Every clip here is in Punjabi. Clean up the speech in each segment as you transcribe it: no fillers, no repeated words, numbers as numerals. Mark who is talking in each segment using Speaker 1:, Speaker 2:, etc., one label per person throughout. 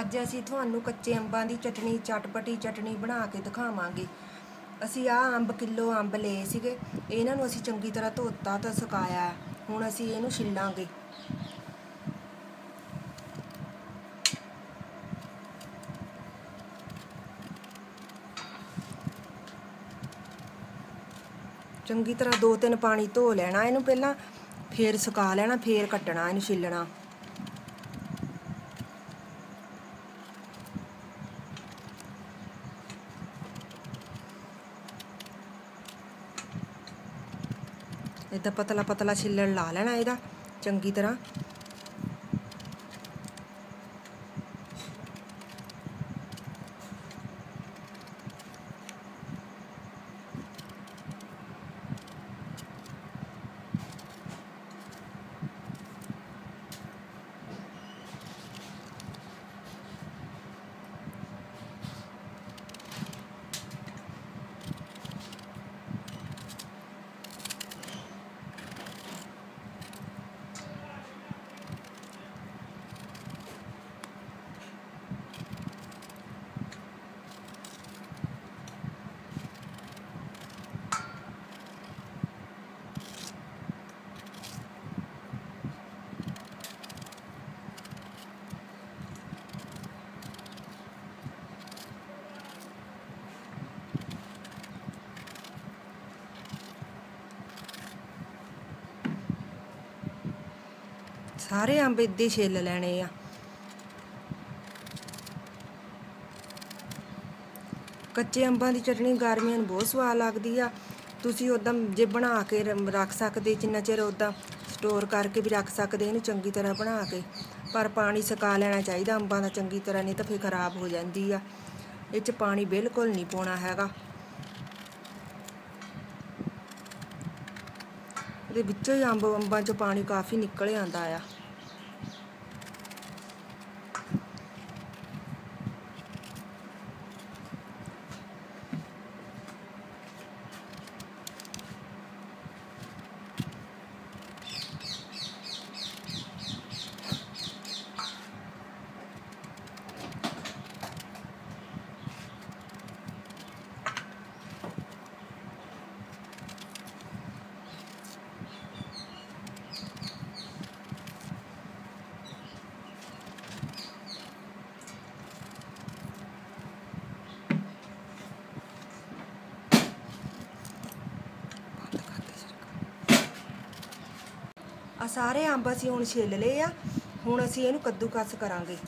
Speaker 1: ਅੱਜ ਅਸੀਂ ਤੁਹਾਨੂੰ ਕੱਚੇ ਅੰਬਾਂ ਦੀ ਚਟਨੀ ਚਟਪਟੀ ਚਟਨੀ ਬਣਾ ਕੇ ਦਿਖਾਵਾਂਗੇ। ਅਸੀਂ ਆਹ ਅੰਬ ਕਿਲੋ ਅੰਬ ਲਏ ਸੀਗੇ, ਇਹਨਾਂ ਨੂੰ ਅਸੀਂ ਚੰਗੀ ਤਰ੍ਹਾਂ ਧੋਤਾ ਤੇ ਸੁਕਾਇਆ। ਹੁਣ ਅਸੀਂ ਇਹਨੂੰ ਛਿੱਲਾਂਗੇ। ਚੰਗੀ ਤਰ੍ਹਾਂ 2-3 ਪਾਣੀ ਧੋ ਲੈਣਾ ਇਹਨੂੰ ਪਹਿਲਾਂ, ਫਿਰ ਸੁਕਾ ਲੈਣਾ, ਫਿਰ ਕੱਟਣਾ, ਇਹਨੂੰ ਛਿੱਲਣਾ। इदा पतला पतला छिल्लड़ ला लेना इहदा चंगी तरह। सारे अंब इद्दां ही छिल लैने आ। कच्चे अंबां दी चटनी गर्मियां नूं बहुत स्वाद लगदी आ। तुसीं उदां जे बना के रख सकदे, जिन्ना चिर उदां स्टोर करके भी रख सकदे इहनूं चंगी तरह बना के, पर पानी सुका लेना चाहिदा अंबां दा चंगी तरह, नहीं तां फिर खराब हो जांदी आ। इह 'च पानी बिल्कुल नहीं पाउणा हैगा। ਇਹਦੇ ਵਿੱਚੋਂ ਹੀ ਅੰਬਾਂ 'ਚੋਂ ਪਾਣੀ ਕਾਫੀ ਨਿਕਲ ਆਉਂਦਾ ਆ। आ सारे अंब असीं हुण छिल लए आ। हुण असीं इहनूं कद्दूकस करांगे।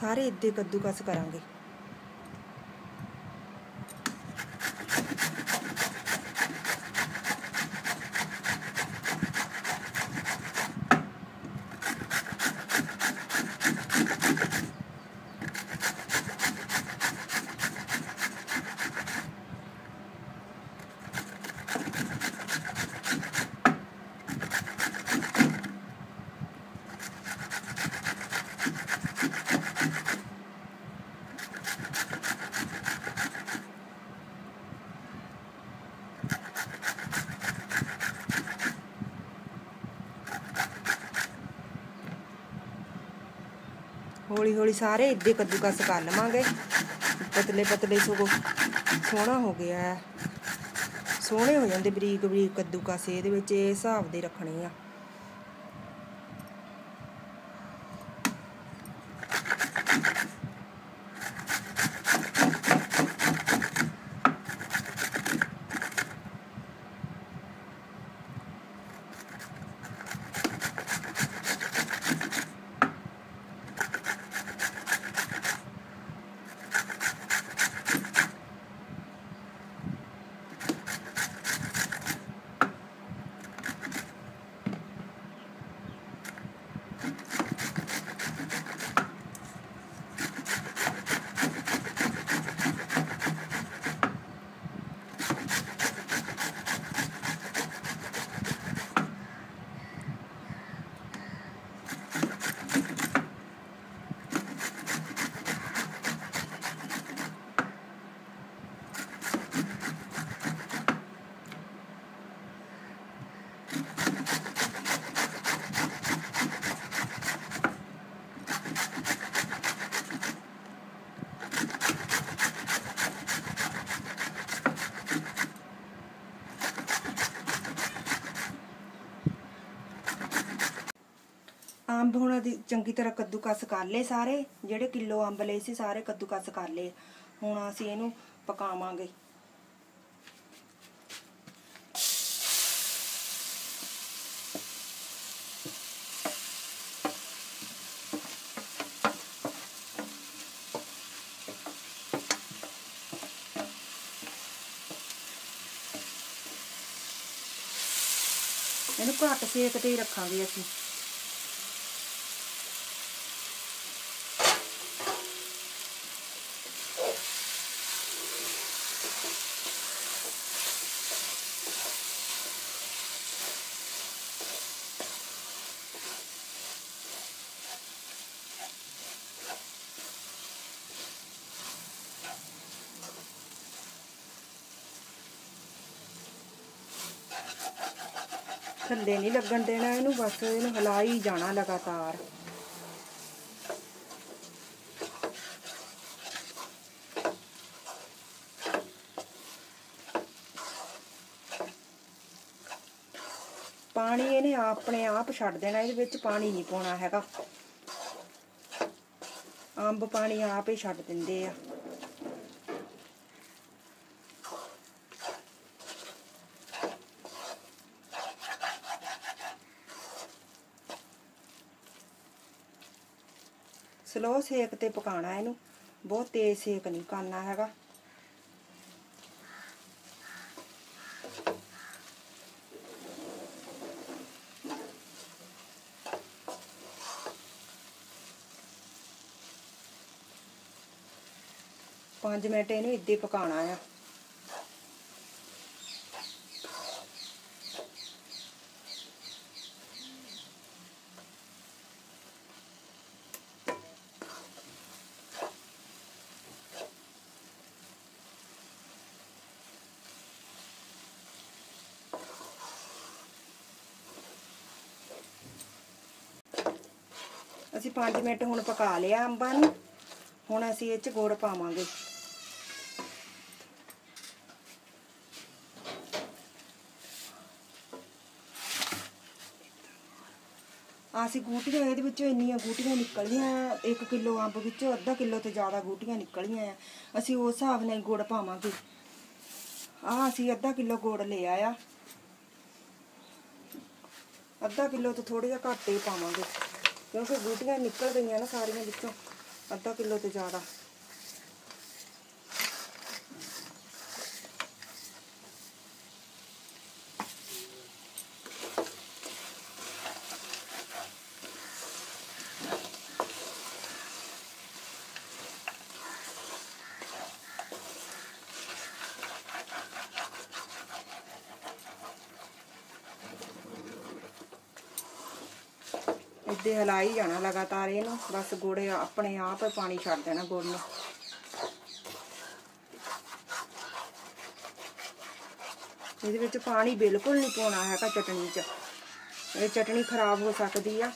Speaker 1: सारे इद्दां कद्दूकस करांगे। हौली हौली सारे इद्दां कद्दूकस कर लवांगे। पतले पतले सगों सोहना हो गया है, सोहने हो जाते बरीक बरीक कद्दूकस। इहदे विच इस हिसाब दे रखने आ। ਅੰਬ ਹੁਣ ਅਸੀਂ ਚੰਗੀ ਤਰ੍ਹਾਂ ਕੱਦੂਕਸ ਕਰ ਲਏ ਸਾਰੇ, ਜਿਹੜੇ ਕਿਲੋ ਅੰਬ ਲਏ ਸੀ ਸਾਰੇ ਕੱਦੂਕਸ ਕਰ ਲਏ। ਹੁਣ ਅਸੀਂ ਇਹਨੂੰ ਪਕਾਵਾਂਗੇ। ਇਹਨੂੰ ਘੱਟ ਸੇਕ ਤੇ ਹੀ ਰੱਖਾਂਗੇ ਅਸੀਂ। ਥੱਲੇ ਨਹੀਂ ਲੱਗਣ ਦੇਣਾ ਇਹਨੂੰ, ਬਸ ਇਹਨੂੰ ਹਿਲਾ ਹੀ ਜਾਣਾ ਲਗਾਤਾਰ। ਪਾਣੀ ਇਹਨੇ ਆਪਣੇ ਆਪ ਛੱਡ ਦੇਣਾ, ਇਹਦੇ ਵਿੱਚ ਪਾਣੀ ਨਹੀਂ ਪਾਉਣਾ ਹੈਗਾ। ਅੰਬ ਪਾਣੀ ਆਪ ਹੀ ਛੱਡ ਦਿੰਦੇ ਆ। ਸਲੋ ਸੇਕ ਤੇ ਪਕਾਉਣਾ ਇਹਨੂੰ, ਬਹੁਤ ਤੇਜ਼ ਸੇਕ ਨਹੀਂ ਕਰਨਾ ਹੈਗਾ। ਪੰਜ ਮਿੰਟ ਇਹਨੂੰ ਇੱਦਾਂ ਹੀ ਪਕਾਉਣਾ ਆ। ਅਸੀਂ 5 ਮਿੰਟ ਹੁਣ ਪਕਾ ਲਿਆ ਅੰਬਾਂ ਨੂੰ। ਹੁਣ ਅਸੀਂ ਇਹ 'ਚ ਗੁੜ ਪਾਵਾਂਗੇ। ਅਸੀਂ ਗੂਟੀਆਂ ਇਹਦੇ ਵਿੱਚੋਂ ਇੰਨੀਆਂ ਗੂਟੀਆਂ ਨਿਕਲੀਆਂ, 1 ਕਿਲੋ ਅੰਬ ਵਿੱਚੋਂ ਅੱਧਾ ਕਿਲੋ ਤੋਂ ਜ਼ਿਆਦਾ ਗੂਟੀਆਂ ਨਿਕਲੀਆਂ ਆ। ਅਸੀਂ ਉਸ ਹਿਸਾਬ ਨਾਲ ਗੁੜ ਪਾਵਾਂਗੇ। ਅਸੀਂ ਅੱਧਾ ਕਿਲੋ ਗੁੜ ਲਿਆ ਆ। ਅੱਧਾ ਕਿਲੋ ਤੋਂ ਥੋੜ੍ਹਾ ਜਿਹਾ ਘੱਟ ਹੀ ਪਾਵਾਂਗੇ, ਕਿਉਂਕਿ ਗੂਟੀਆਂ ਨਿਕਲ ਗਈਆਂ ਨਾ ਸਾਰੀਆਂ ਵਿੱਚੋਂ, ਅੱਧਾ ਕਿਲੋ ਤੋਂ ਜ਼ਿਆਦਾ। ਇੱਦਾਂ ਹਿਲਾਈ ਜਾਣਾ ਲਗਾਤਾਰ ਇਹਨੂੰ, ਬਸ ਗੁੜ ਆਪਣੇ ਆਪ ਪਾਣੀ ਛੱਡ ਦੇਣਾ ਗੁੜ ਨੂੰ। ਇਹਦੇ ਵਿੱਚ ਪਾਣੀ ਬਿਲਕੁਲ ਨਹੀਂ ਪਾਉਣਾ ਹੈਗਾ ਚਟਣੀ 'ਚ, ਇਹ ਚਟਣੀ ਖਰਾਬ ਹੋ ਸਕਦੀ ਆ।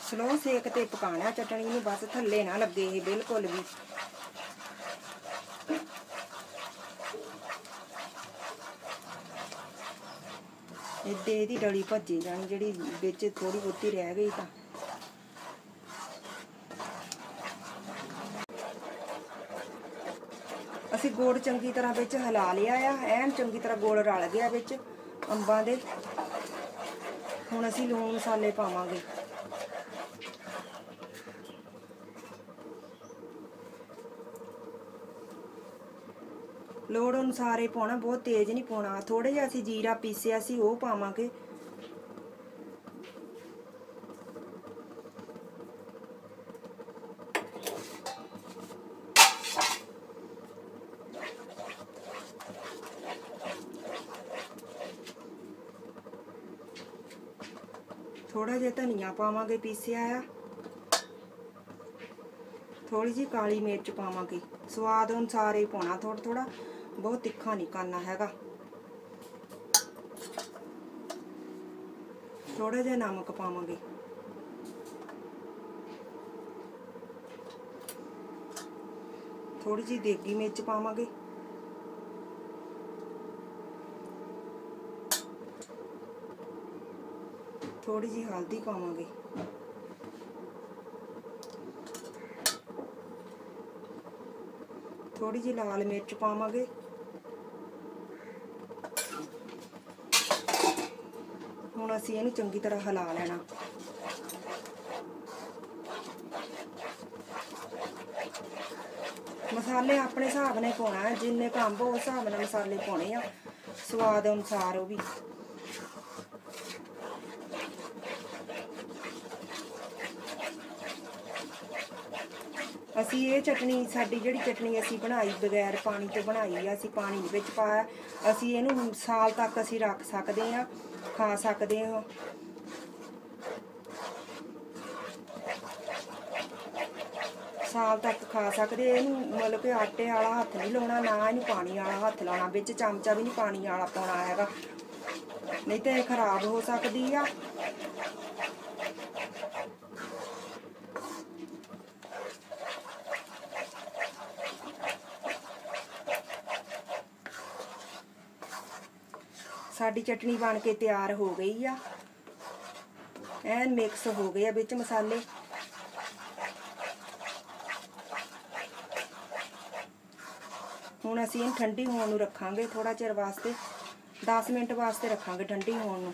Speaker 1: ਸਲੋ ਸੇਕ ਤੇ ਪਕਾਉਣਾ ਚਟਣੀ ਨੂੰ, ਬਸ ਥੱਲੇ ਨਾ ਲੱਗੇ ਇਹ ਬਿਲਕੁਲ ਵੀ। ਇੱਦਾਂ ਇਹਦੀ ਡਲੀ ਭੱਜੀ ਜਾਣੀ, ਜਿਹੜੀ ਵਿੱਚ ਥੋੜੀ ਬਹੁਤੀ ਰਹਿ ਗਈ ਤਾਂ। ਅਸੀਂ ਗੁੜ ਚੰਗੀ ਤਰ੍ਹਾਂ ਵਿੱਚ ਹਿਲਾ ਲਿਆ ਆ, ਐਨ ਚੰਗੀ ਤਰ੍ਹਾਂ ਗੁੜ ਰਲ ਗਿਆ ਵਿੱਚ ਅੰਬਾਂ ਦੇ। ਹੁਣ ਅਸੀਂ ਲੂਣ ਮਸਾਲੇ ਪਾਵਾਂਗੇ। ਲੋੜ ਅਨੁਸਾਰ ਹੀ ਪਾਉਣਾ, ਬਹੁਤ ਤੇਜ਼ ਨਹੀਂ ਪਾਉਣਾ। ਥੋੜਾ ਜਿਹਾ ਅਸੀਂ ਜੀਰਾ ਪੀਸਿਆ ਸੀ ਉਹ ਪਾਵਾਂਗੇ। ਥੋੜਾ ਜਿਹਾ ਧਨੀਆ ਪਾਵਾਂਗੇ ਪੀਸਿਆ ਆ। ਥੋੜੀ ਜਿਹੀ ਕਾਲੀ ਮਿਰਚ ਪਾਵਾਂਗੇ, ਸਵਾਦ ਅਨੁਸਾਰ ਹੀ ਪਾਉਣਾ, ਥੋੜਾ ਥੋੜਾ, ਬਹੁਤ ਤਿੱਖਾ ਨਹੀਂ ਕਰਨਾ ਹੈਗਾ। ਥੋੜਾ ਜਿਹਾ ਨਮਕ ਪਾਵਾਂਗੇ। ਥੋੜੀ ਜਿਹੀ ਦੇਗੀ ਮਿਰਚ ਪਾਵਾਂਗੇ। ਥੋੜੀ ਜਿਹੀ ਹਲਦੀ ਪਾਵਾਂਗੇ। ਥੋੜੀ ਜਿਹੀ ਲਾਲ ਮਿਰਚ ਪਾਵਾਂਗੇ। ਹੁਣ ਅਸੀਂ ਇਹਨੂੰ ਚੰਗੀ ਤਰ੍ਹਾਂ ਹਿਲਾ ਲੈਣਾ। ਮਸਾਲੇ ਆਪਣੇ ਹਿਸਾਬ ਨਾਲ ਪਾਉਣਾ ਹੈ, ਜਿੰਨੇ ਕੁ ਅੰਬ ਉਸ ਹਿਸਾਬ ਨਾਲ ਮਸਾਲੇ ਪਾਉਣੇ ਆ, ਸਵਾਦ ਅਨੁਸਾਰ। ਉਹ ਵੀ ਅਸੀਂ ਇਹ ਚਟਨੀ, ਸਾਡੀ ਜਿਹੜੀ ਚਟਨੀ ਅਸੀਂ ਬਣਾਈ ਬਗੈਰ ਪਾਣੀ ਤੋਂ ਬਣਾਈ ਆ, ਅਸੀਂ ਪਾਣੀ ਦੇ ਵਿੱਚ ਪਾਇਆ। ਅਸੀਂ ਇਹਨੂੰ ਸਾਲ ਤੱਕ ਅਸੀਂ ਰੱਖ ਸਕਦੇ ਹਾਂ, ਖਾ ਸਕਦੇ ਹਾਂ। ਸਾਲ ਤੱਕ ਖਾ ਸਕਦੇ। ਇਹਨੂੰ ਮਤਲਬ ਕਿ ਆਟੇ ਵਾਲਾ ਹੱਥ ਨਹੀਂ ਲਾਉਣਾ, ਨਾ ਇਹਨੂੰ ਪਾਣੀ ਵਾਲਾ ਹੱਥ ਲਾਉਣਾ, ਵਿੱਚ ਚਮਚਾ ਵੀ ਨਹੀਂ ਪਾਣੀ ਵਾਲਾ ਪਾਉਣਾ ਹੈਗਾ, ਨਹੀਂ ਤਾਂ ਇਹ ਖਰਾਬ ਹੋ ਸਕਦੀ ਆ। ਸਾਡੀ ਚਟਨੀ ਬਣ ਕੇ ਤਿਆਰ ਹੋ ਗਈ ਆ, ਐਨ ਮਿਕਸ ਹੋ ਗਏ ਆ ਵਿੱਚ ਮਸਾਲੇ। ਹੁਣ ਅਸੀਂ ਇਹਨੂੰ ਠੰਡੀ ਹੋਣ ਨੂੰ ਰੱਖਾਂਗੇ ਥੋੜਾ ਚਿਰ ਵਾਸਤੇ, 10 ਮਿੰਟ ਵਾਸਤੇ ਰੱਖਾਂਗੇ ਠੰਡੀ ਹੋਣ ਨੂੰ।